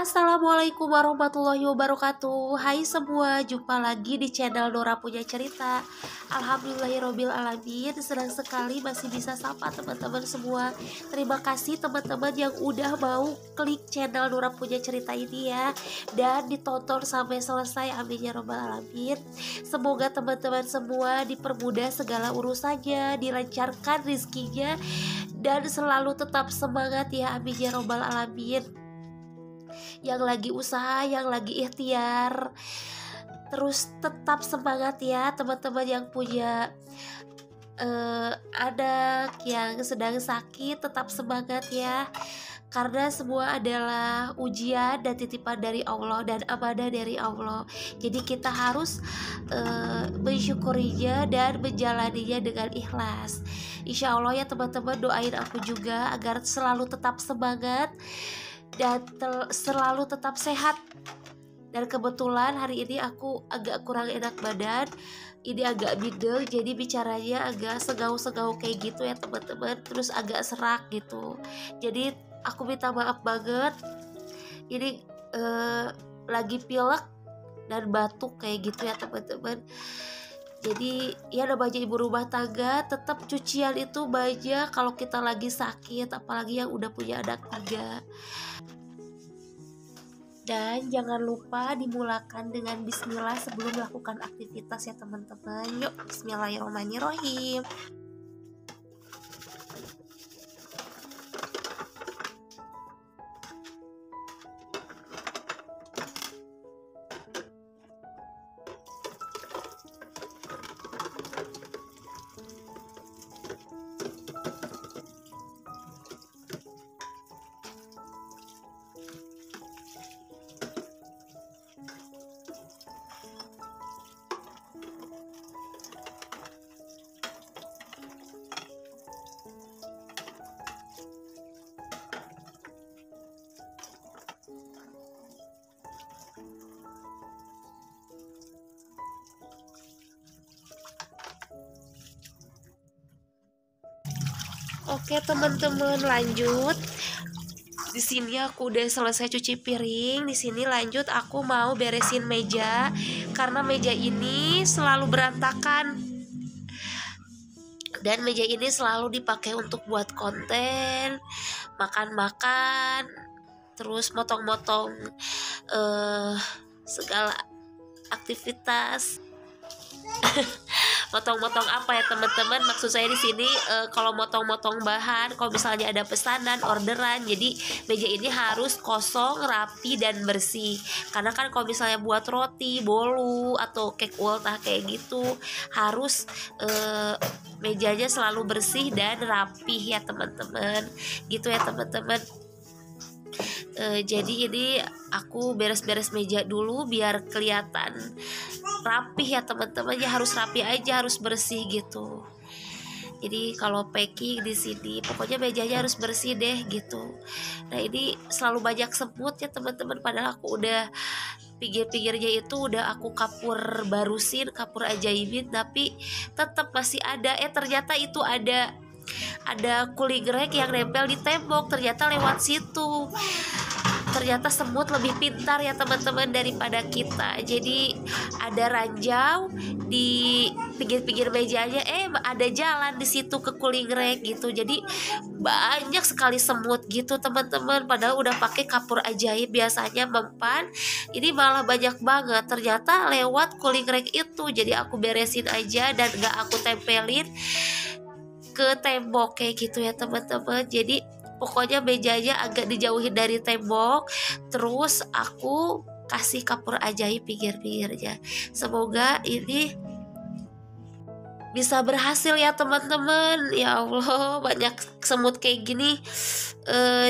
Assalamualaikum warahmatullahi wabarakatuh. Hai semua, jumpa lagi di channel Dora Punya Cerita. Alhamdulillahirobbil alamin, senang sekali masih bisa sapa teman-teman semua. Terima kasih teman-teman yang udah mau klik channel Dora Punya Cerita ini ya, dan ditonton sampai selesai. Amin ya robbal alamin. Semoga teman-teman semua dipermudah segala urusannya, dilancarkan rezekinya, dan selalu tetap semangat ya. Amin ya robbal alamin. Yang lagi usaha, yang lagi ikhtiar, terus tetap semangat ya teman-teman yang punya anak yang sedang sakit, tetap semangat ya, karena semua adalah ujian dan titipan dari Allah dan amanah dari Allah. Jadi kita harus mensyukurinya dan menjalaninya dengan ikhlas. Insya Allah ya teman-teman, doain aku juga agar selalu tetap semangat dan selalu tetap sehat. Dan kebetulan hari ini aku agak kurang enak badan, ini agak bideng, jadi bicaranya agak segau-segau kayak gitu ya teman-teman, terus agak serak gitu. Jadi aku minta maaf banget, ini lagi pilek dan batuk kayak gitu ya teman-teman. Jadi ya namanya ibu rumah tangga, tetap cucian itu banyak kalau kita lagi sakit, apalagi yang udah punya anak 3. Dan jangan lupa dimulakan dengan bismillah sebelum melakukan aktivitas ya teman-teman. Yuk, bismillahirrahmanirrahim. Oke teman-teman, lanjut. Di sini aku udah selesai cuci piring. Di sini lanjut aku mau beresin meja karena meja ini selalu berantakan. Dan meja ini selalu dipakai untuk buat konten, makan-makan, terus motong-motong segala aktivitas. Motong-motong apa ya teman-teman, maksud saya di sini kalau motong-motong bahan, kalau misalnya ada pesanan, orderan, jadi meja ini harus kosong, rapi dan bersih. Karena kan kalau misalnya buat roti, bolu atau cake ultah kayak gitu, harus mejanya selalu bersih dan rapih ya teman-teman. Gitu ya teman-teman. Jadi ini aku beres-beres meja dulu biar kelihatan rapih ya teman-teman. Ya harus rapi aja, harus bersih gitu. Jadi kalau packing di sini pokoknya mejanya harus bersih deh gitu. Nah ini selalu banyak semut ya teman-teman, padahal aku udah pinggir-pinggirnya itu udah aku kapur barusin, kapur ajaibin, tapi tetap masih ada. Ternyata itu ada cooling rack yang nempel di tembok, ternyata lewat situ. Ternyata semut lebih pintar ya teman-teman daripada kita. Jadi ada ranjau di pinggir-pinggir mejanya, ada jalan di situ ke cooling rack gitu. Jadi banyak sekali semut gitu teman-teman. Padahal udah pakai kapur ajaib biasanya mempan, ini malah banyak banget. Ternyata lewat cooling rack itu. Jadi aku beresin aja dan gak aku tempelin ke tembok kayak gitu ya teman-teman. Jadi pokoknya mejanya agak dijauhin dari tembok, terus aku kasih kapur ajaib pinggir-pinggirnya. Semoga ini bisa berhasil ya teman-teman. Ya Allah, banyak semut kayak gini.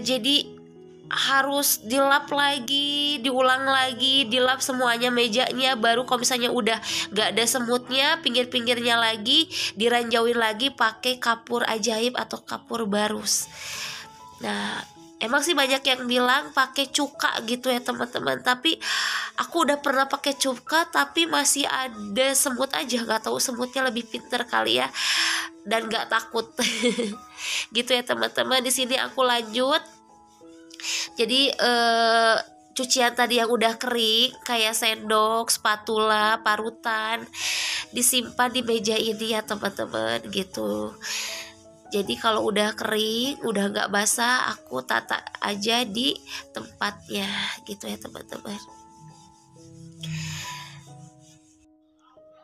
Jadi harus dilap lagi, diulang lagi, dilap semuanya mejanya. Baru kalau misalnya udah gak ada semutnya, pinggir-pinggirnya lagi diranjauin lagi pakai kapur ajaib atau kapur barus. Nah, emang sih banyak yang bilang pakai cuka gitu ya teman-teman, tapi aku udah pernah pakai cuka tapi masih ada semut aja. Gak tahu semutnya lebih pinter kali ya, dan gak takut. Gitu ya teman-teman. Di sini aku lanjut. Jadi cucian tadi yang udah kering kayak sendok, spatula, parutan disimpan di meja ini ya teman-teman gitu. Jadi kalau udah kering, udah nggak basah, aku tata aja di tempatnya gitu ya teman-teman.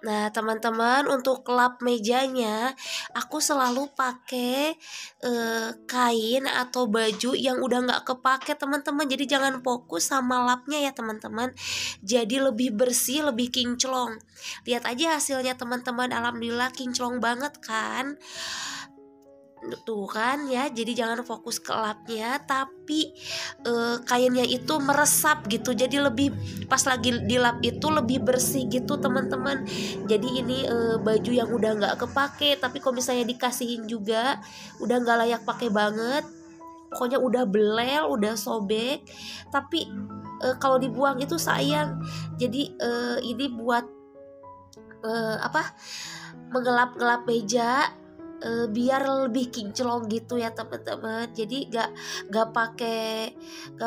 Nah teman-teman, untuk lap mejanya aku selalu pakai kain atau baju yang udah nggak kepake teman-teman. Jadi jangan fokus sama lapnya ya teman-teman. Jadi lebih bersih, lebih kinclong. Lihat aja hasilnya teman-teman, alhamdulillah kinclong banget kan. Tuh kan ya, jadi jangan fokus ke lapnya, tapi kainnya itu meresap gitu, jadi lebih pas lagi dilap itu lebih bersih gitu teman-teman. Jadi ini baju yang udah nggak kepake, tapi kalau misalnya dikasihin juga udah nggak layak pakai banget, pokoknya udah belel, udah sobek, tapi kalau dibuang itu sayang. Jadi ini buat mengelap-ngelap meja, biar lebih kinclong gitu ya teman-teman. Jadi gak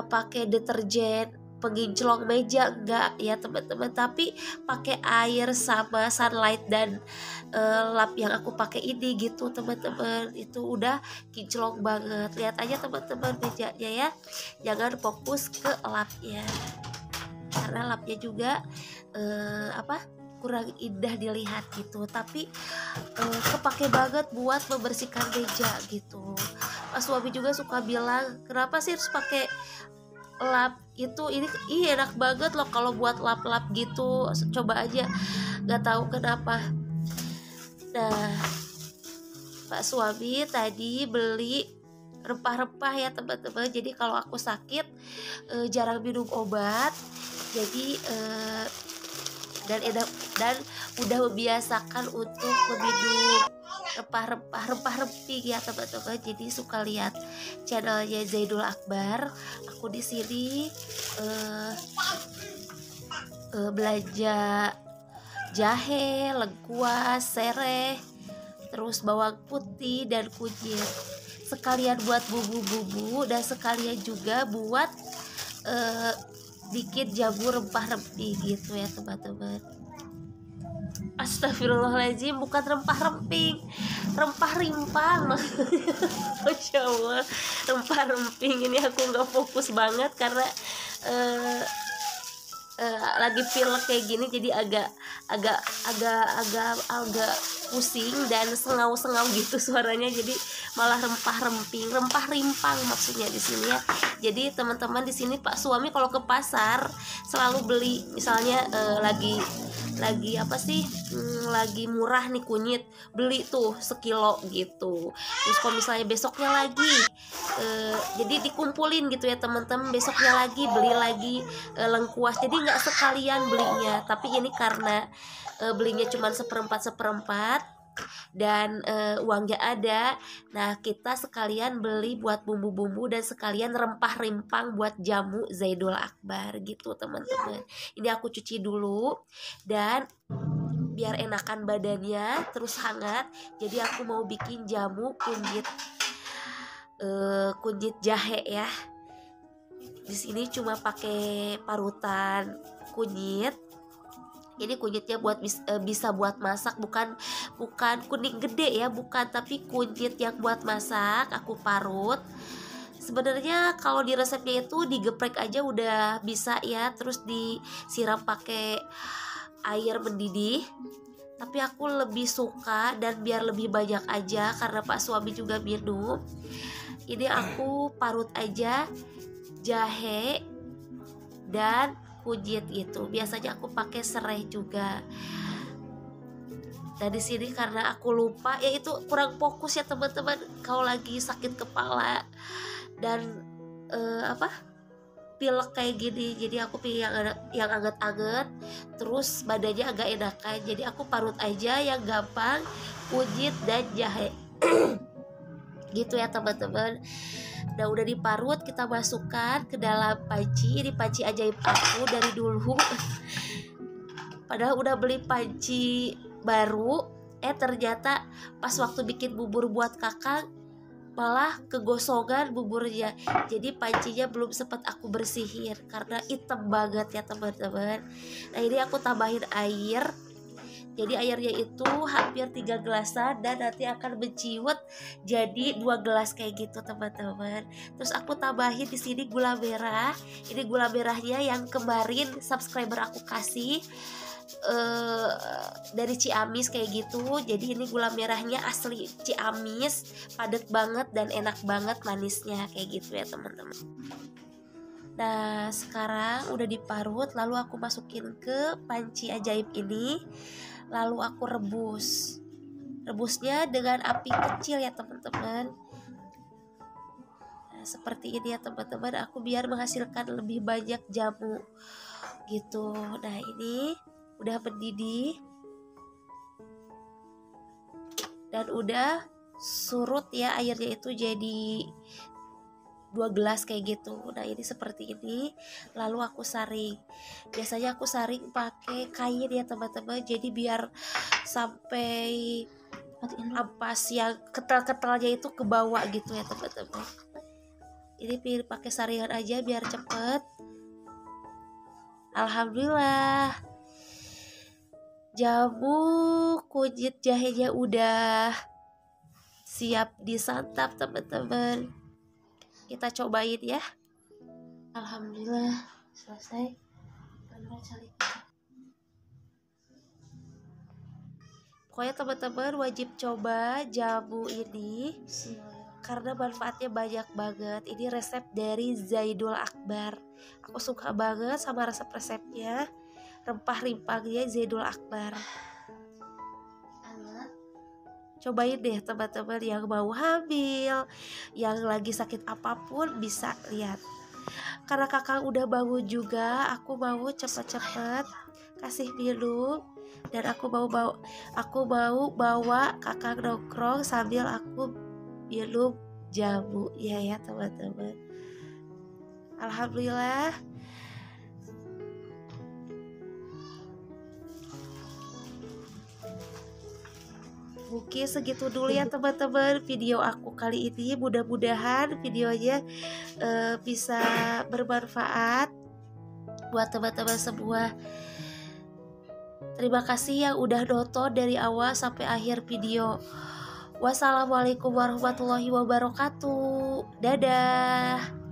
pakai deterjen penginclong meja, enggak ya teman-teman, tapi pakai air sama sunlight dan lap yang aku pakai ini gitu teman-teman. Itu udah kinclong banget. Lihat aja teman-teman mejanya ya, jangan fokus ke lapnya karena lapnya juga kurang indah dilihat gitu, tapi kepake banget buat membersihkan meja gitu. Pak suami juga suka bilang, kenapa sih harus pakai lap itu, ini enak banget loh kalau buat lap-lap gitu, coba aja. Nggak tahu kenapa. Nah Pak suami tadi beli rempah-rempah ya teman-teman. Jadi kalau aku sakit jarang minum obat, jadi dan udah membiasakan untuk meminum rempah-remping ya teman-teman. Jadi suka lihat channelnya Zaidul Akbar. Aku di sini belanja jahe, lengkuas, sereh, terus bawang putih dan kunyit, sekalian buat bumbu-bumbu dan sekalian juga buat bikin jamu rempah-rempih gitu ya teman-teman. Astagfirullahaladzim, bukan rempah-remping, rempah rimpang maksudnya. Masya Allah, rempah-remping ini aku nggak fokus banget karena lagi pilek kayak gini, jadi agak pusing dan sengau-sengau gitu suaranya, jadi malah rempah-remping, rempah rimpang maksudnya di sini ya. Jadi teman-teman, di sini Pak suami kalau ke pasar selalu beli, misalnya lagi lagi murah nih kunyit, beli tuh sekilo gitu. Terus kalau misalnya besoknya lagi jadi dikumpulin gitu ya teman-teman, besoknya lagi beli lagi lengkuas, jadi nggak sekalian belinya. Tapi ini karena belinya cuma seperempat dan uangnya ada, nah kita sekalian beli buat bumbu-bumbu dan sekalian rempah rimpang buat jamu Zaidul Akbar gitu teman-teman. Ini aku cuci dulu dan biar enakan badannya terus hangat, jadi aku mau bikin jamu kunyit jahe ya. Di sini cuma pakai parutan kunyit. Ini kunyitnya bisa buat masak, bukan kuning gede ya, bukan, tapi kunyit yang buat masak aku parut. Sebenarnya kalau di resepnya itu digeprek aja udah bisa ya, terus disiram pakai air mendidih. Tapi aku lebih suka dan biar lebih banyak aja karena Pak suami juga minum. Ini aku parut aja jahe dan kunyit itu. Biasanya aku pakai serai juga. Nah di sini karena aku lupa, ya itu kurang fokus ya teman-teman. Kalau lagi sakit kepala dan apa, pilek kayak gini. Jadi aku pilih yang anget-anget, terus badannya agak enakan. Jadi aku parut aja yang gampang, kunyit dan jahe. Gitu ya teman-teman. Nah udah diparut, kita masukkan ke dalam panci. Ini panci ajaib aku dari dulu. Padahal udah beli panci baru, ternyata pas waktu bikin bubur buat kakak malah kegosongan buburnya. Jadi pancinya belum sempat aku bersihin karena hitam banget ya teman-teman. Nah ini aku tambahin air. Jadi airnya itu hampir 3 gelasan dan nanti akan menciut jadi 2 gelas kayak gitu teman-teman. Terus aku tambahin di sini gula merah. Ini gula merahnya yang kemarin subscriber aku kasih dari Ciamis kayak gitu. Jadi ini gula merahnya asli Ciamis, padat banget dan enak banget manisnya kayak gitu ya teman-teman. Nah sekarang udah diparut, lalu aku masukin ke panci ajaib ini. Lalu aku rebusnya dengan api kecil ya teman-teman. Nah, seperti ini ya teman-teman, aku biar menghasilkan lebih banyak jamu gitu. Nah ini udah mendidih dan udah surut ya airnya, itu jadi 2 gelas kayak gitu. Nah ini seperti ini. Lalu aku saring. Biasanya aku saring pakai kain ya teman-teman. Jadi biar sampai ampas yang ketel-ketelnya itu ke bawah gitu ya teman-teman. Ini pilih pakai saringan aja biar cepet. Alhamdulillah, jamu kunyit jahenya udah siap disantap teman-teman. Kita cobain ya. Alhamdulillah selesai. Pokoknya teman-teman wajib coba jamu ini karena manfaatnya banyak banget. Ini resep dari Zaidul Akbar. Aku suka banget sama resep-resepnya. Rempah-rempahnya Zaidul Akbar. Cobain deh teman-teman yang mau hamil, yang lagi sakit apapun bisa lihat. Karena kakak udah bangun juga, aku mau cepet-cepet kasih minum. Dan aku mau bawa kakak nongkrong sambil aku minum jamu ya teman-teman. Alhamdulillah. Mungkin segitu dulu ya teman-teman video aku kali ini. Mudah-mudahan videonya bisa bermanfaat buat teman-teman semua. Terima kasih yang udah nonton dari awal sampai akhir video. Wassalamualaikum warahmatullahi wabarakatuh. Dadah.